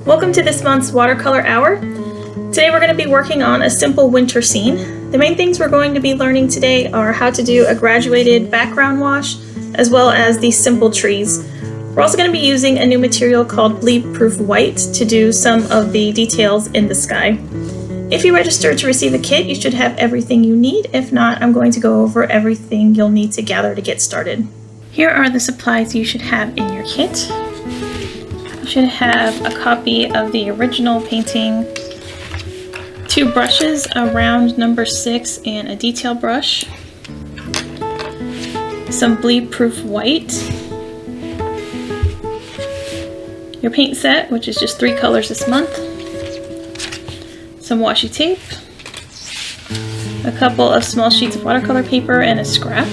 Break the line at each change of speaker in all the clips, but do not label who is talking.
Welcome to this month's Watercolor Hour. Today we're going to be working on a simple winter scene. The main things we're going to be learning today are how to do a graduated background wash, as well as these simple trees. We're also going to be using a new material called bleed-proof white to do some of the details in the sky. If you registered to receive a kit, you should have everything you need. If not, I'm going to go over everything you'll need to gather to get started. Here are the supplies you should have in your kit. You should have a copy of the original painting, 2 brushes, a round number 6 and a detail brush, some bleed-proof white, your paint set, which is just 3 colors this month, some washi tape, a couple of small sheets of watercolor paper, and a scrap.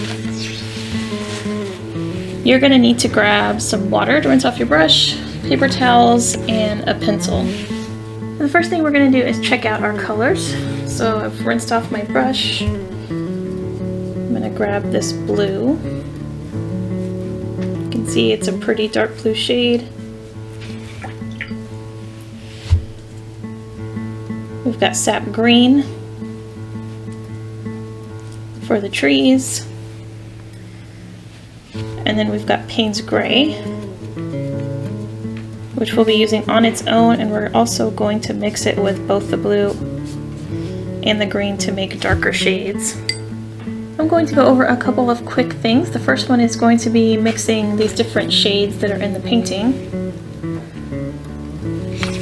You're going to need to grab some water to rinse off your brush, paper towels, and a pencil. And the first thing we're going to do is check out our colors. So I've rinsed off my brush. I'm going to grab this blue. You can see it's a pretty dark blue shade. We've got sap green for the trees. And then we've got Payne's Gray, which we'll be using on its own, and we're also going to mix it with both the blue and the green to make darker shades. I'm going to go over a couple of quick things. The first one is going to be mixing these different shades that are in the painting.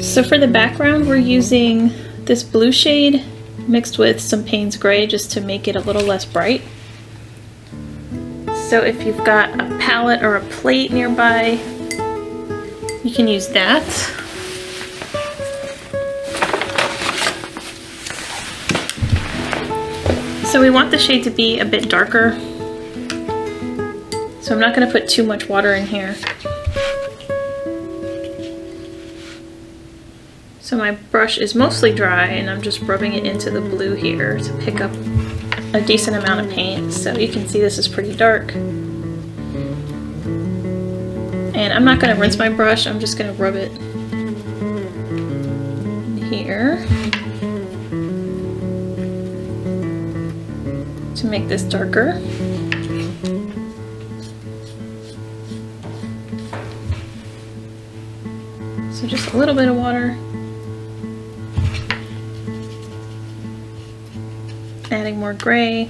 So for the background, we're using this blue shade mixed with some Payne's Gray just to make it a little less bright. So if you've got a palette or a plate nearby, you can use that. So we want the shade to be a bit darker. So I'm not going to put too much water in here. So my brush is mostly dry and I'm just rubbing it into the blue here to pick up a decent amount of paint. So you can see this is pretty dark. And I'm not going to rinse my brush, I'm just going to rub it here to make this darker. So just a little bit of water. Adding more gray.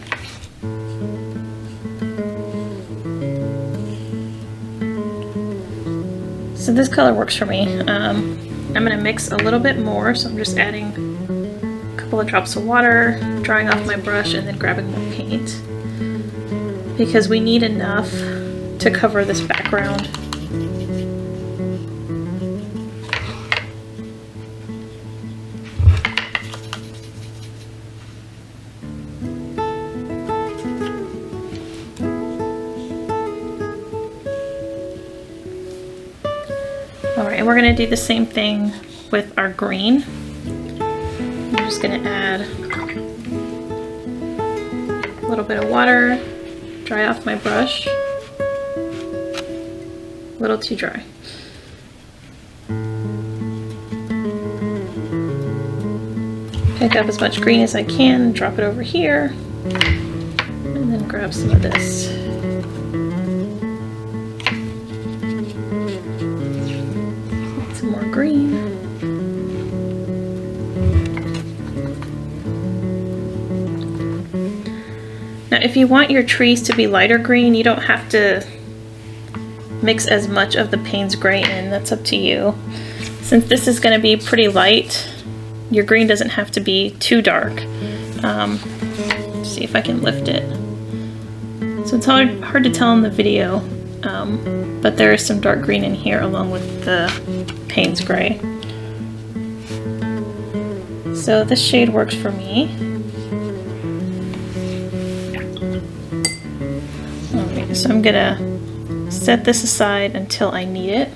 So this color works for me. I'm going to mix a little bit more, so I'm just adding a couple of drops of water, drying off my brush, and then grabbing more paint. Because we need enough to cover this background. Alright, and we're going to do the same thing with our green. I'm just going to add a little bit of water, dry off my brush. A little too dry. Pick up as much green as I can, drop it over here, and then grab some of this. More green. Now if you want your trees to be lighter green, you don't have to mix as much of the Payne's Gray in, that's up to you. Since this is going to be pretty light, your green doesn't have to be too dark. Let's see if I can lift it. So it's hard to tell in the video, but there is some dark green in here along with the Payne's Gray. So this shade works for me. Alright, so I'm gonna set this aside until I need it.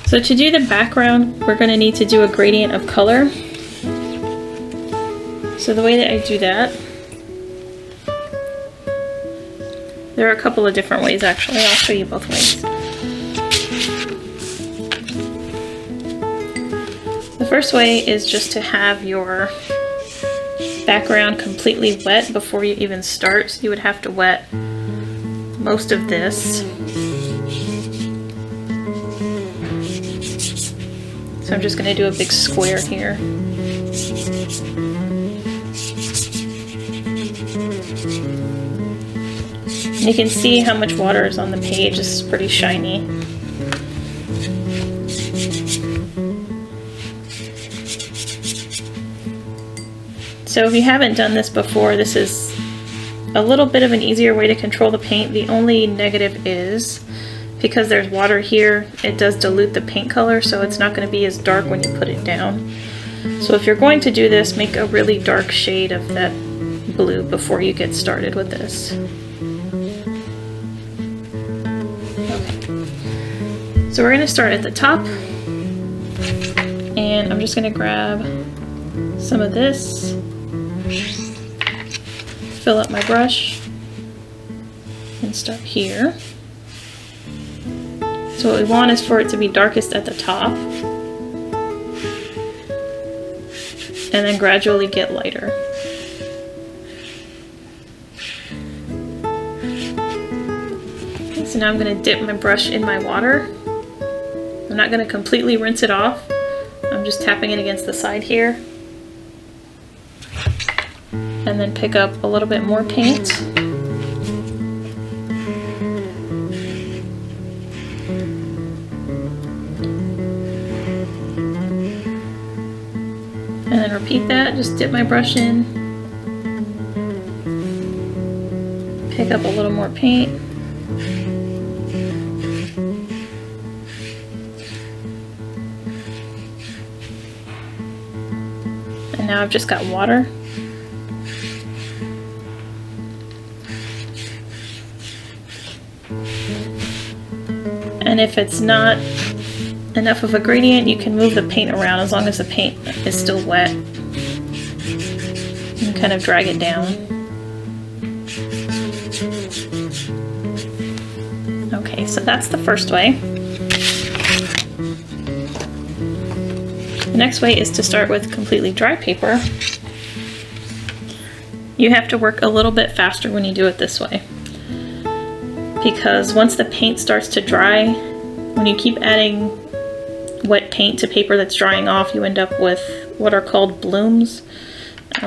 So to do the background, we're gonna need to do a gradient of color. So the way that I do that, there are a couple of different ways actually, I'll show you both ways. The first way is just to have your background completely wet before you even start. So you would have to wet most of this. So I'm just going to do a big square here. And you can see how much water is on the page. This is pretty shiny. So if you haven't done this before, this is a little bit of an easier way to control the paint. The only negative is, because there's water here, it does dilute the paint color, so it's not going to be as dark when you put it down. So if you're going to do this, make a really dark shade of that blue before you get started with this. Okay. So we're going to start at the top, and I'm just going to grab some of this, fill up my brush, and start here. So what we want is for it to be darkest at the top, and then gradually get lighter. Okay, so now I'm going to dip my brush in my water. I'm not going to completely rinse it off. I'm just tapping it against the side here. And then pick up a little bit more paint. And then repeat that, just dip my brush in, pick up a little more paint, and now I've just got water. And if it's not enough of a gradient, you can move the paint around as long as the paint is still wet. And kind of drag it down. Okay, so that's the first way. The next way is to start with completely dry paper. You have to work a little bit faster when you do it this way, because once the paint starts to dry, when you keep adding wet paint to paper that's drying off, you end up with what are called blooms,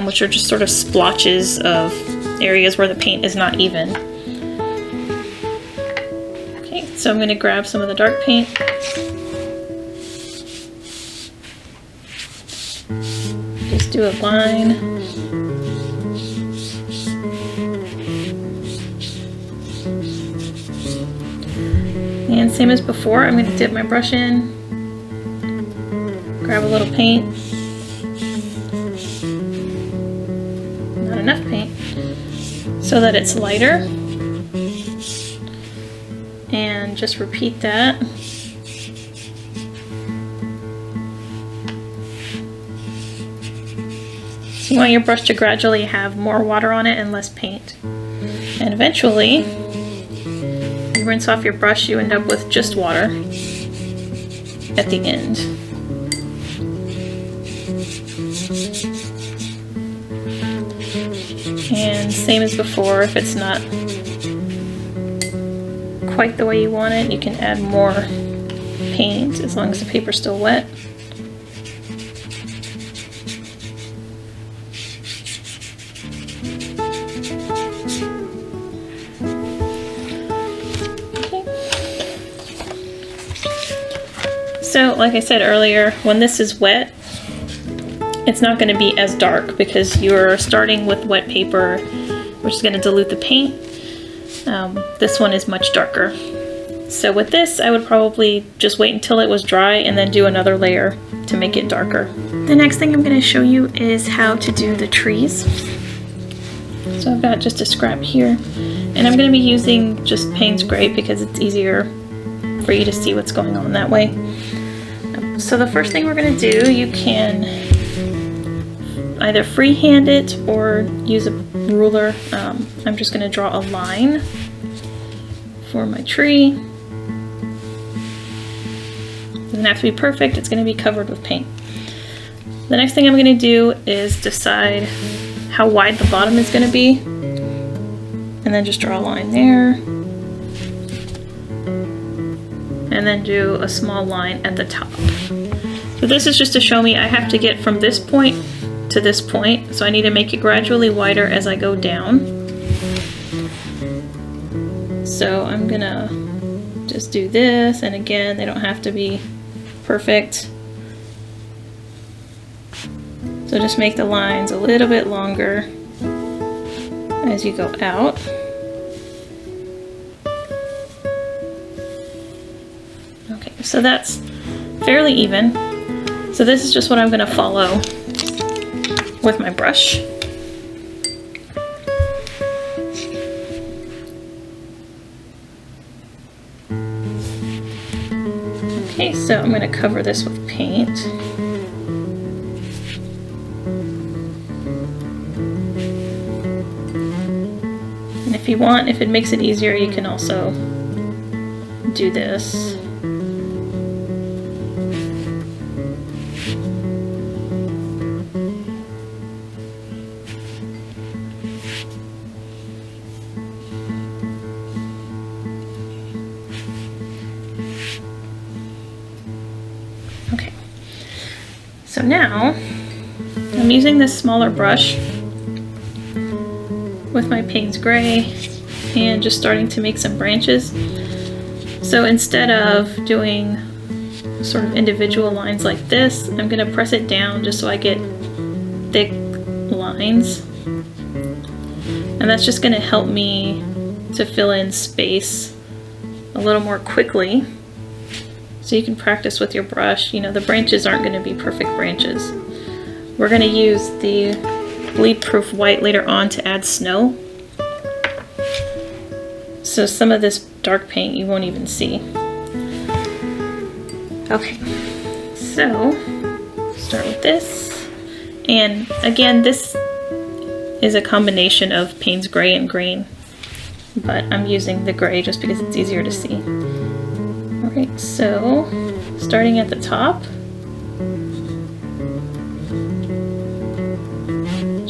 which are just sort of splotches of areas where the paint is not even. Okay, so I'm going to grab some of the dark paint. Just do a line. And same as before, I'm going to dip my brush in, grab a little paint, not enough paint, so that it's lighter, and just repeat that. So you want your brush to gradually have more water on it and less paint, and eventually rinse off your brush, you end up with just water at the end. And same as before, if it's not quite the way you want it, you can add more paint as long as the paper's still wet. So, like I said earlier, when this is wet, it's not going to be as dark because you're starting with wet paper, which is going to dilute the paint. This one is much darker. So with this, I would probably just wait until it was dry and then do another layer to make it darker. The next thing I'm going to show you is how to do the trees. So I've got just a scrap here, and I'm going to be using just Payne's Gray because it's easier for you to see what's going on that way. So the first thing we're going to do, you can either freehand it or use a ruler. I'm just going to draw a line for my tree. doesn't have to be perfect, it's going to be covered with paint. The next thing I'm going to do is decide how wide the bottom is going to be, and then just draw a line there, and then do a small line at the top. So this is just to show me I have to get from this point to this point, so I need to make it gradually wider as I go down. So I'm gonna just do this, and again, they don't have to be perfect. So just make the lines a little bit longer as you go out. Okay, so that's fairly even. So this is just what I'm going to follow with my brush. Okay, so I'm going to cover this with paint. And if you want, if it makes it easier, you can also do this. Okay, so now I'm using this smaller brush with my Payne's Gray and just starting to make some branches. So instead of doing sort of individual lines like this, I'm going to press it down just so I get thick lines. And that's just going to help me to fill in space a little more quickly. So you can practice with your brush. You know, the branches aren't going to be perfect branches. We're going to use the bleed-proof white later on to add snow. So some of this dark paint you won't even see. Okay, so start with this. And again, this is a combination of Payne's Gray and green, but I'm using the gray just because it's easier to see. Alright, so starting at the top,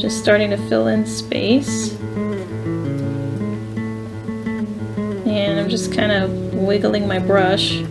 just starting to fill in space, and I'm just kind of wiggling my brush.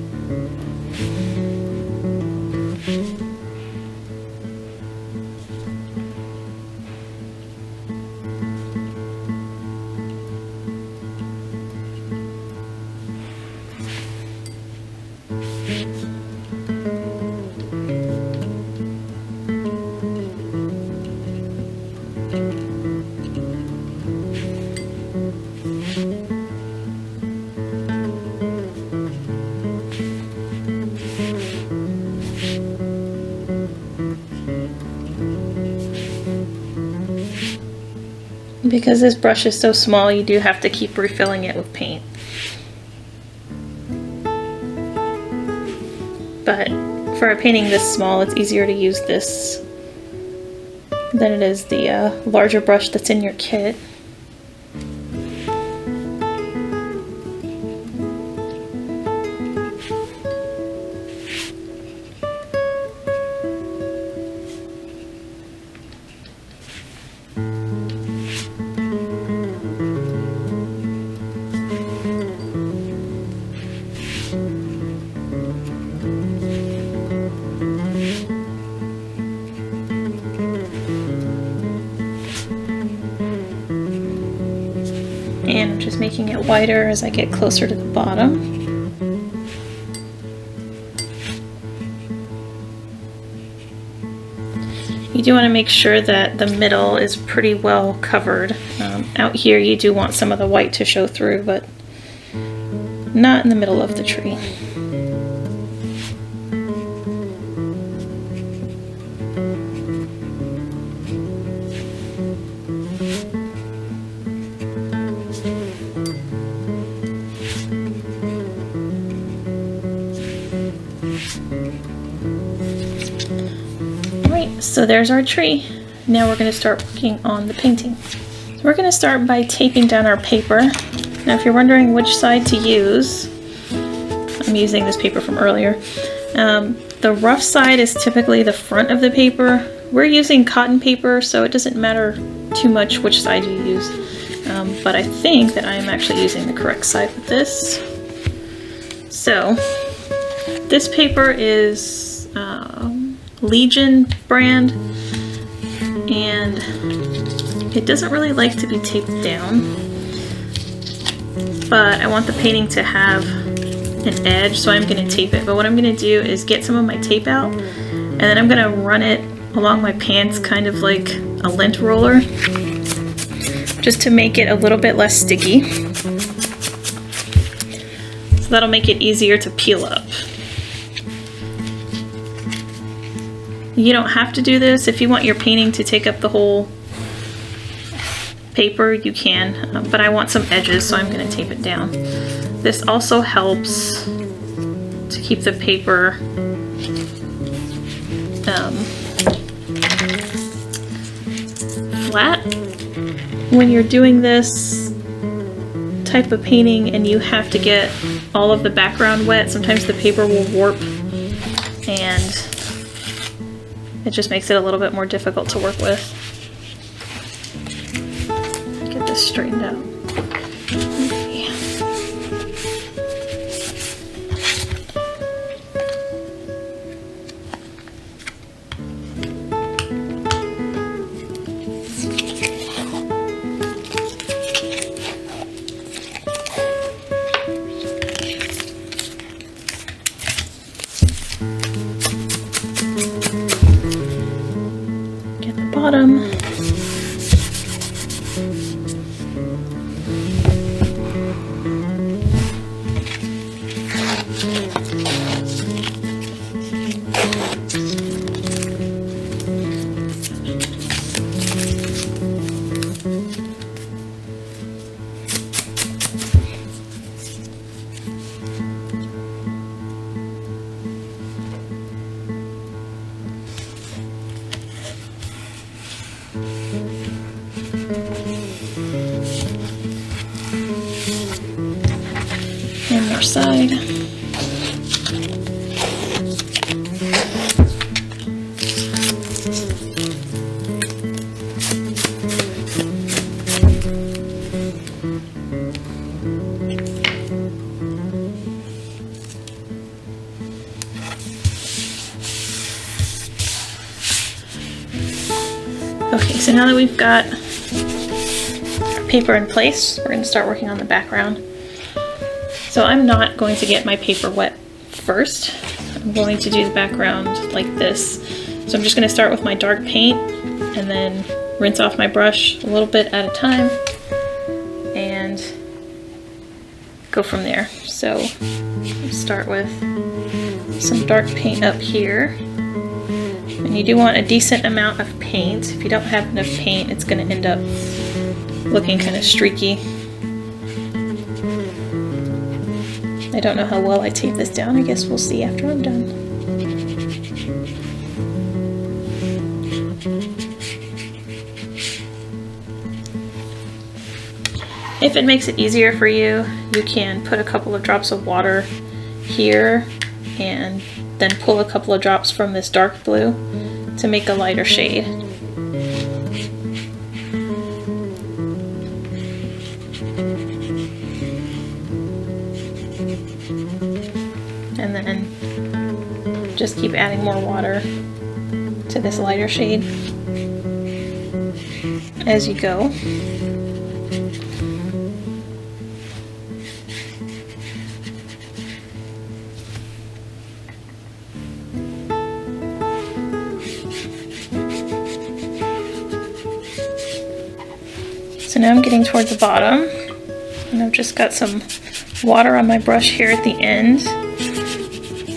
Because this brush is so small, you do have to keep refilling it with paint. But for a painting this small, it's easier to use this than it is the larger brush that's in your kit. And I'm just making it wider as I get closer to the bottom. You do want to make sure that the middle is pretty well covered. Out here you do want some of the white to show through, but not in the middle of the tree. So there's our tree. Now we're going to start working on the painting. So we're going to start by taping down our paper. Now if you're wondering which side to use, I'm using this paper from earlier. The rough side is typically the front of the paper. We're using cotton paper, so it doesn't matter too much which side you use. But I think that I'm actually using the correct side with this. So this paper is Legion brand, and it doesn't really like to be taped down, but I want the painting to have an edge, so I'm going to tape it. But what I'm going to do is get some of my tape out, and then I'm going to run it along my pants, kind of like a lint roller, just to make it a little bit less sticky. So that'll make it easier to peel up. You don't have to do this. If you want your painting to take up the whole paper, you can, but I want some edges, so I'm going to tape it down. This also helps to keep the paper flat. When you're doing this type of painting and you have to get all of the background wet, sometimes the paper will warp, and it just makes it a little bit more difficult to work with. Get this straightened out. Okay. Bottom. And our side. Okay, so now that we've got our paper in place, we're going to start working on the background. So I'm not going to get my paper wet first. I'm going to do the background like this. So I'm just going to start with my dark paint and then rinse off my brush a little bit at a time and go from there. So start with some dark paint up here. And you do want a decent amount of paint. If you don't have enough paint, it's going to end up looking kind of streaky. I don't know how well I tape this down. I guess we'll see after I'm done. If it makes it easier for you, you can put a couple of drops of water here and then pull a couple of drops from this dark blue to make a lighter shade. And then just keep adding more water to this lighter shade as you go. So now I'm getting toward the bottom, and I've just got some water on my brush here at the end,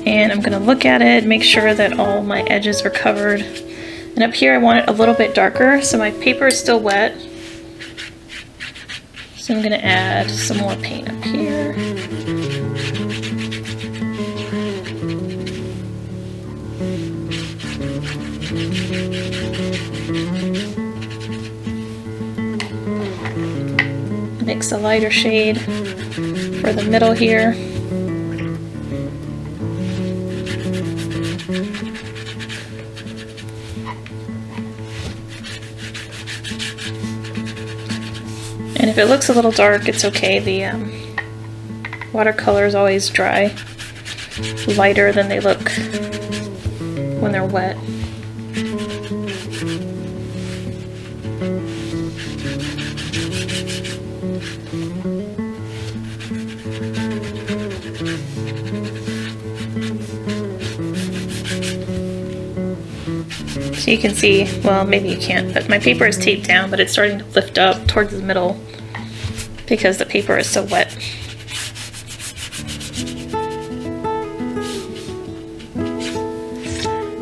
and I'm going to look at it, make sure that all my edges are covered. And up here I want it a little bit darker, so my paper is still wet. So I'm going to add some more paint up here. Mix a lighter shade for the middle here. And if it looks a little dark, it's okay. The watercolors always dry lighter than they look when they're wet. So you can see, well, maybe you can't, but my paper is taped down, but it's starting to lift up towards the middle because the paper is so wet.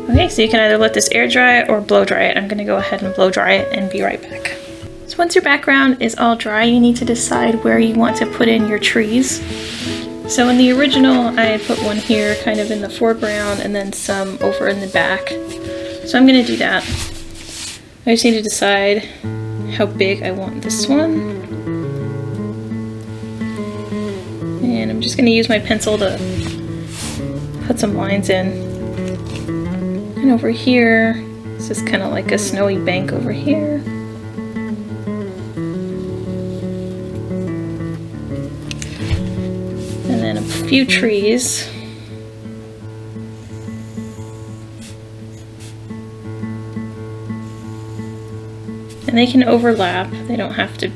Okay, so you can either let this air dry or blow dry it. I'm going to go ahead and blow dry it and be right back. So once your background is all dry, you need to decide where you want to put in your trees. So in the original, I put one here kind of in the foreground and then some over in the back. So I'm going to do that. I just need to decide how big I want this one. And I'm just going to use my pencil to put some lines in. And over here, this is kind of like a snowy bank over here. And then a few trees. And they can overlap, they don't have to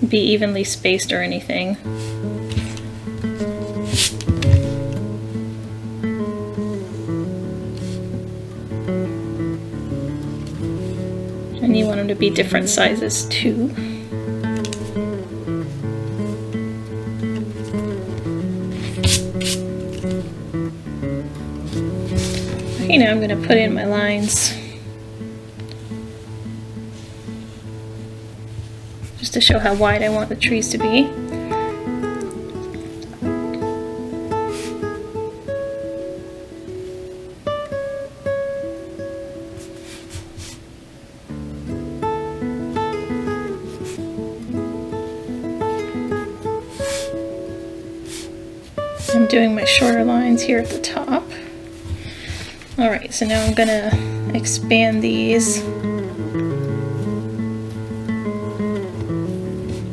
be evenly spaced or anything. And you want them to be different sizes too. Okay, now I'm going to put in my lines. Just to show how wide I want the trees to be. I'm doing my shorter lines here at the top. Alright, so now I'm gonna expand these.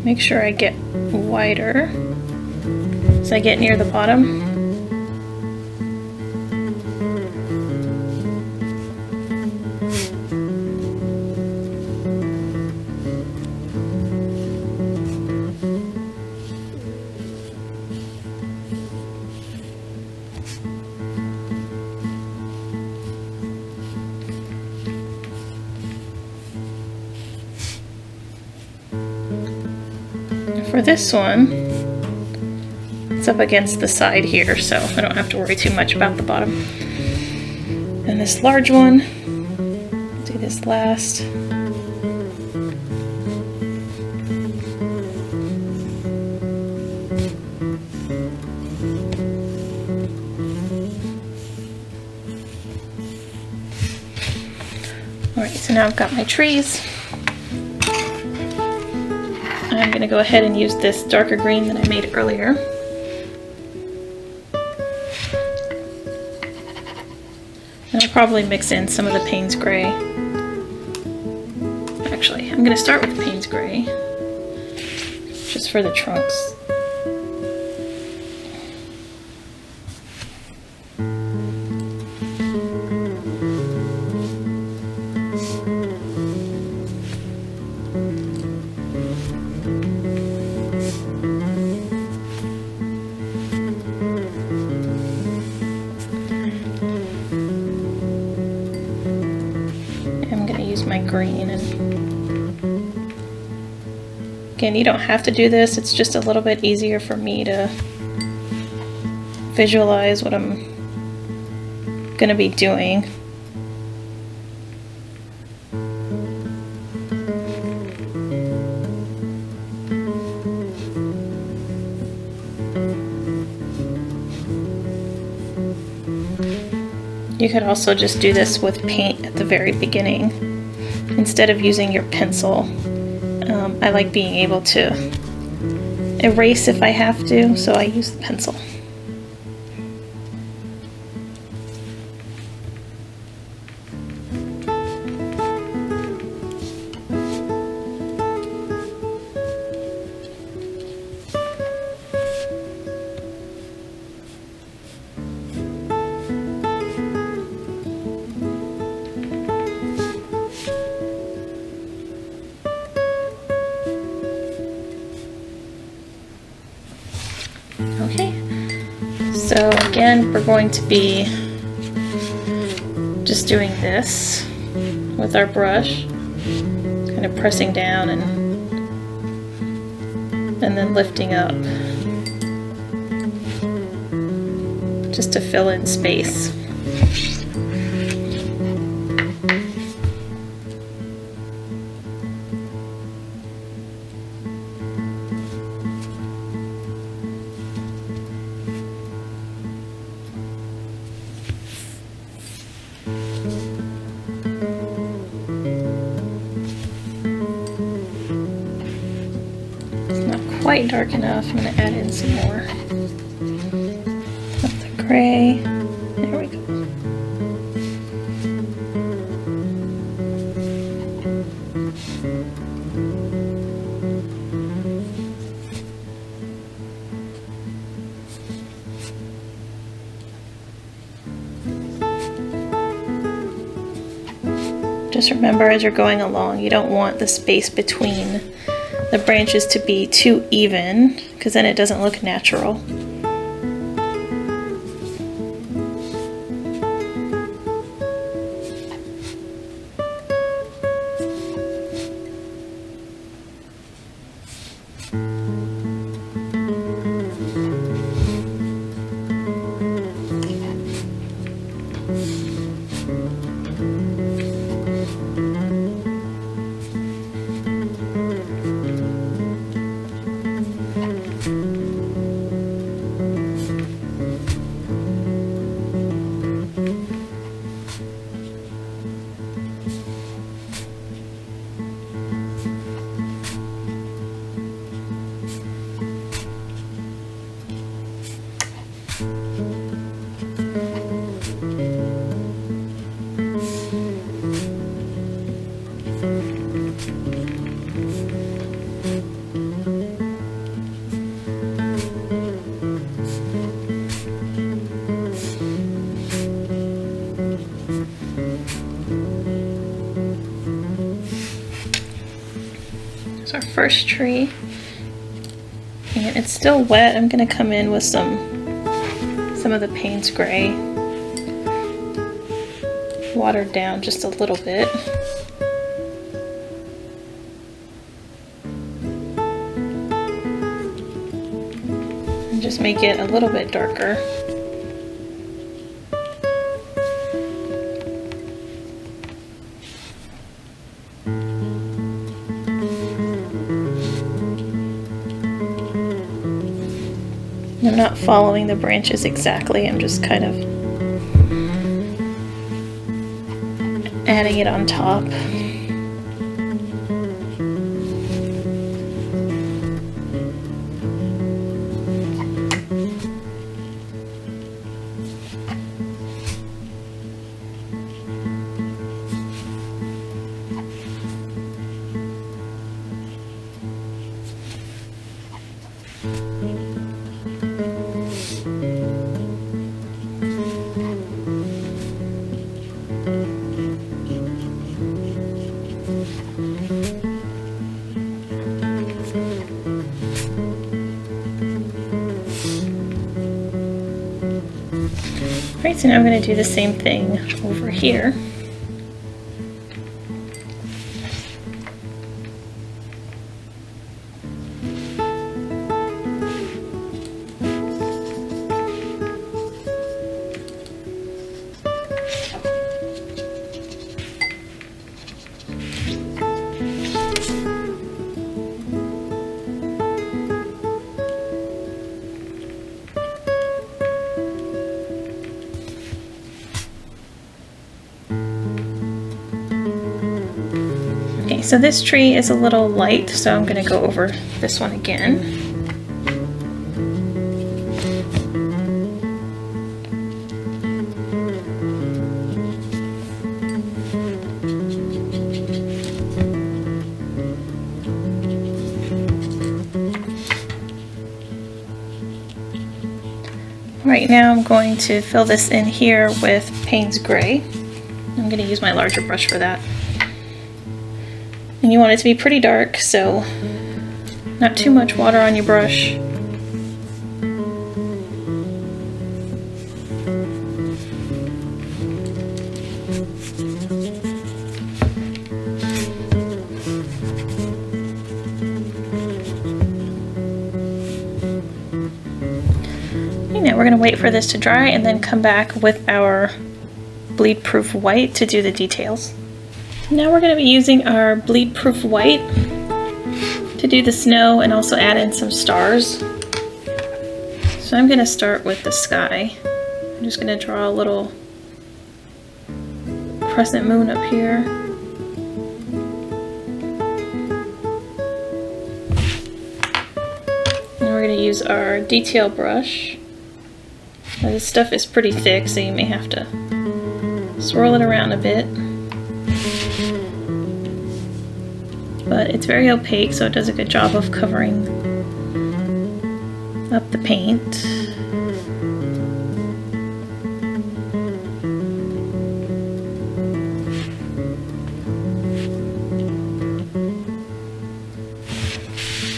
Make sure I get wider as I get near the bottom. For this one, it's up against the side here, so I don't have to worry too much about the bottom. And this large one, do this last. Alright, so now I've got my trees. I'm going to go ahead and use this darker green that I made earlier. And I'll probably mix in some of the Payne's Gray. Actually, I'm going to start with Payne's Gray, just for the trunks. My green, and again, you don't have to do this, it's just a little bit easier for me to visualize what I'm gonna be doing. You could also just do this with paint at the very beginning instead of using your pencil. I like being able to erase if I have to, so I use the pencil. Okay, so again, we're going to be just doing this with our brush, kind of pressing down and then lifting up, just to fill in space. Quite dark enough. I'm going to add in some more of the gray. There we go. Just remember, as you're going along, you don't want the space between the branches to be too even, because then it doesn't look natural. Our first tree, and it's still wet. I'm going to come in with some of the Payne's Gray, watered down just a little bit. And just make it a little bit darker. I'm not following the branches exactly, I'm just kind of adding it on top. Right, so now I'm going to do the same thing over here. Okay, so this tree is a little light, so I'm going to go over this one again. Right now I'm going to fill this in here with Payne's Gray. I'm going to use my larger brush for that. And you want it to be pretty dark, so not too much water on your brush. Okay, now we're going to wait for this to dry and then come back with our bleed-proof white to do the details. Now we're going to be using our bleed-proof white to do the snow and also add in some stars. So I'm going to start with the sky. I'm just going to draw a little crescent moon up here. And we're going to use our detail brush. Now this stuff is pretty thick, so you may have to swirl it around a bit. But it's very opaque, so it does a good job of covering up the paint.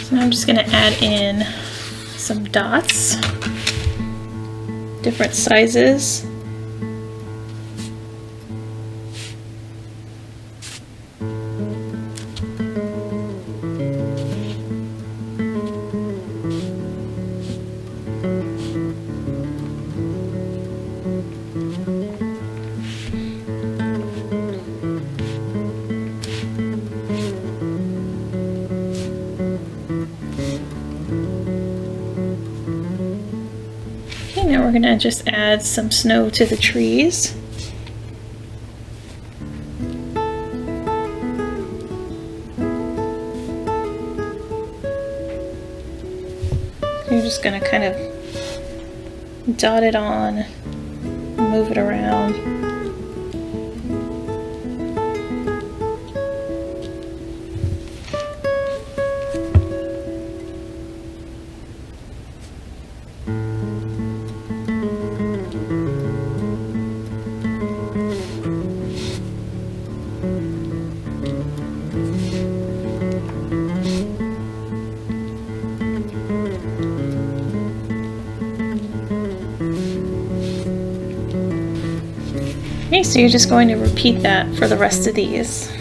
So now I'm just going to add in some dots, different sizes. Now we're going to just add some snow to the trees. You're just going to kind of dot it on, move it around. Okay, so you're just going to repeat that for the rest of these.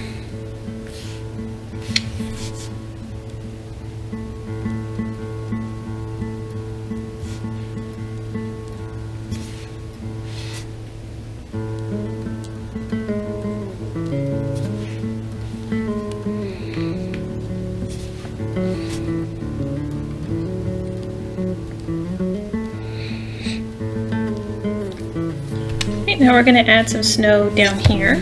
Now we're going to add some snow down here.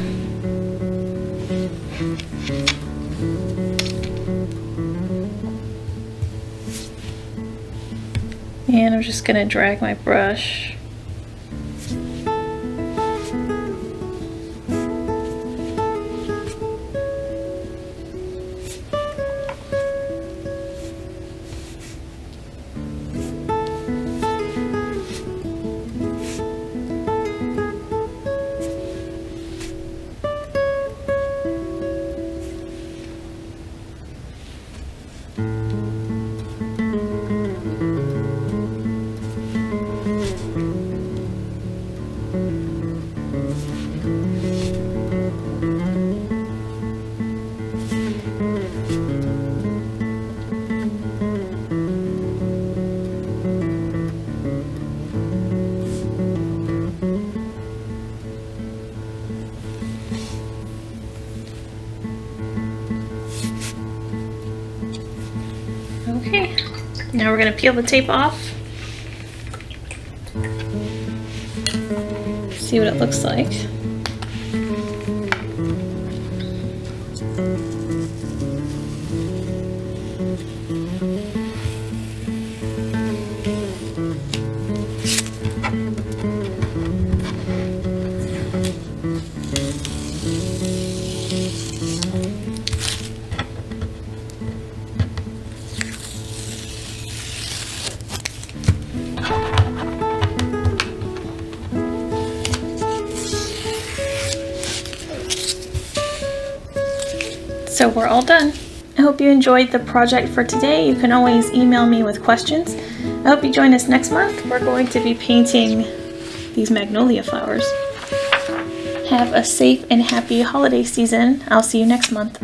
And I'm just going to drag my brush . Okay, now we're going to peel the tape off. See what it looks like. So we're all done. I hope you enjoyed the project for today. You can always email me with questions. I hope you join us next month. We're going to be painting these magnolia flowers. Have a safe and happy holiday season. I'll see you next month.